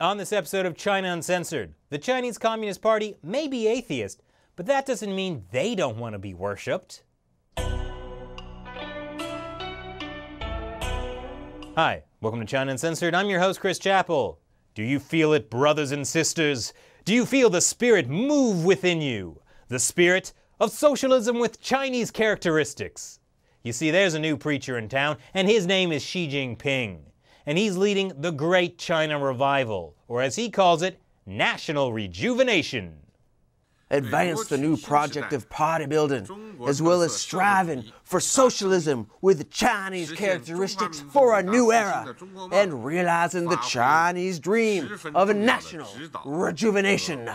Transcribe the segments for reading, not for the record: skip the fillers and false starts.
On this episode of China Uncensored, the Chinese Communist Party may be atheist, but that doesn't mean they don't want to be worshipped. Hi, welcome to China Uncensored. I'm your host, Chris Chappell. Do you feel it, brothers and sisters? Do you feel the spirit move within you? The spirit of socialism with Chinese characteristics. You see, there's a new preacher in town, and his name is Xi Jinping. And he's leading the Great China Revival, or as he calls it, national rejuvenation. Advance the new project of party building, as well as striving for socialism with Chinese characteristics for a new era, and realizing the Chinese dream of a national rejuvenation.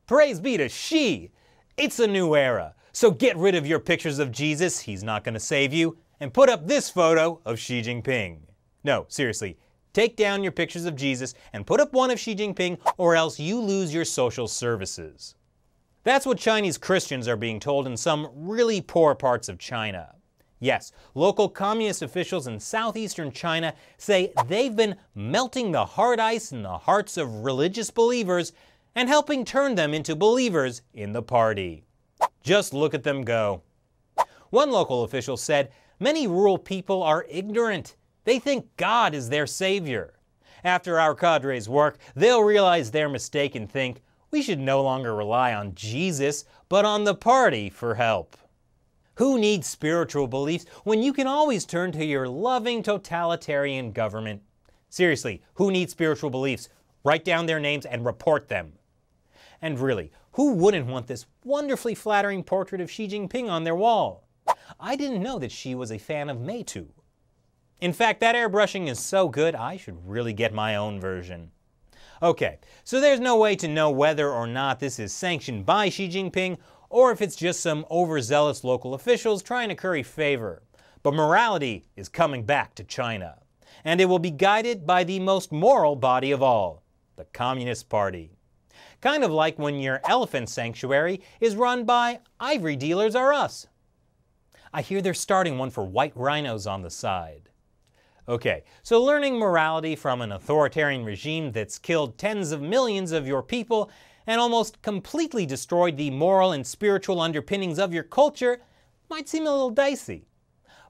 Praise be to Xi! It's a new era, so get rid of your pictures of Jesus, he's not going to save you, and put up this photo of Xi Jinping. No, seriously, take down your pictures of Jesus and put up one of Xi Jinping, or else you lose your social services. That's what Chinese Christians are being told in some really poor parts of China. Yes, local communist officials in southeastern China say they've been melting the hard ice in the hearts of religious believers and helping turn them into believers in the party. Just look at them go. One local official said, "Many rural people are ignorant. They think God is their savior. After our cadres work, they'll realize their mistake and think we should no longer rely on Jesus, but on the party for help." Who needs spiritual beliefs when you can always turn to your loving totalitarian government? Seriously, who needs spiritual beliefs? Write down their names and report them. And really, who wouldn't want this wonderfully flattering portrait of Xi Jinping on their wall? I didn't know that Xi was a fan of Meitu. In fact, that airbrushing is so good, I should really get my own version. Okay, so there's no way to know whether or not this is sanctioned by Xi Jinping, or if it's just some overzealous local officials trying to curry favor. But morality is coming back to China, and it will be guided by the most moral body of all, the Communist Party. Kind of like when your elephant sanctuary is run by Ivory Dealers R Us. I hear they're starting one for white rhinos on the side. Okay, so learning morality from an authoritarian regime that's killed tens of millions of your people and almost completely destroyed the moral and spiritual underpinnings of your culture might seem a little dicey.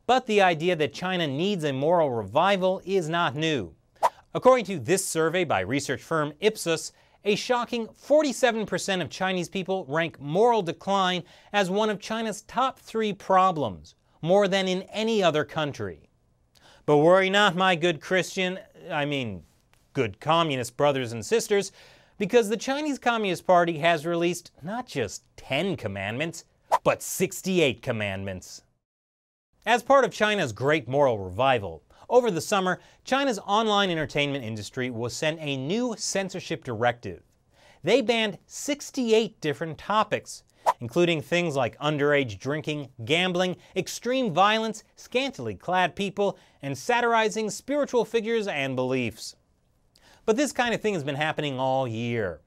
But the idea that China needs a moral revival is not new. According to this survey by research firm Ipsos, a shocking 47% of Chinese people rank moral decline as one of China's top 3 problems, more than in any other country. But worry not, my good good communist brothers and sisters, because the Chinese Communist Party has released not just 10 commandments, but 68 commandments. As part of China's Great Moral Revival, over the summer, China's online entertainment industry was sent a new censorship directive. They banned 68 different topics, including things like underage drinking, gambling, extreme violence, scantily clad people, and satirizing spiritual figures and beliefs. But this kind of thing has been happening all year.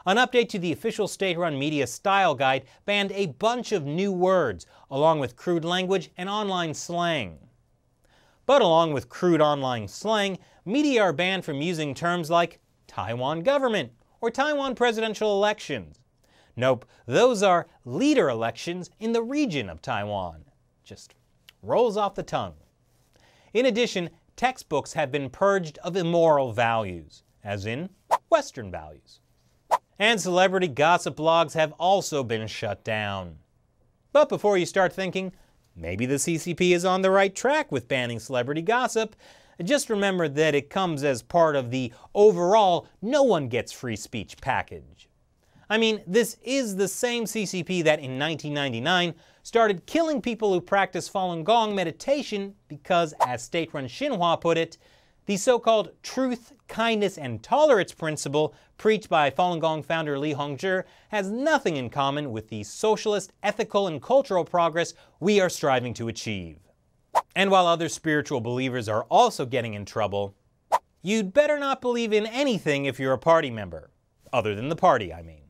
An update to the official state-run media style guide banned a bunch of new words, along with crude language and online slang. But along with crude online slang, media are banned from using terms like Taiwan government or Taiwan presidential elections. Nope, those are leader elections in the region of Taiwan. Just rolls off the tongue. In addition, textbooks have been purged of immoral values, as in Western values. And celebrity gossip blogs have also been shut down. But before you start thinking, maybe the CCP is on the right track with banning celebrity gossip, just remember that it comes as part of the overall no one gets free speech package. I mean, this is the same CCP that in 1999 started killing people who practice Falun Gong meditation because, as state-run Xinhua put it, the so-called truth, kindness, and tolerance principle preached by Falun Gong founder Li Hongzhi has nothing in common with the socialist, ethical, and cultural progress we are striving to achieve. And while other spiritual believers are also getting in trouble, you'd better not believe in anything if you're a party member. Other than the party, I mean.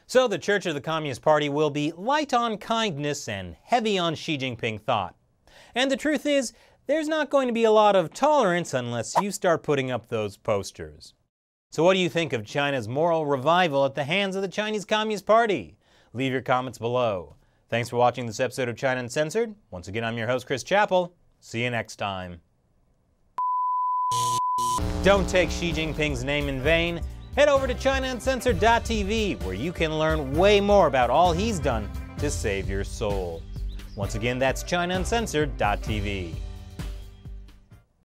So the Church of the Communist Party will be light on kindness and heavy on Xi Jinping thought. And the truth is, there's not going to be a lot of tolerance unless you start putting up those posters. So what do you think of China's moral revival at the hands of the Chinese Communist Party? Leave your comments below. Thanks for watching this episode of China Uncensored. Once again, I'm your host, Chris Chappell. See you next time. Don't take Xi Jinping's name in vain. Head over to ChinaUncensored.tv, where you can learn way more about all he's done to save your soul. Once again, that's ChinaUncensored.tv.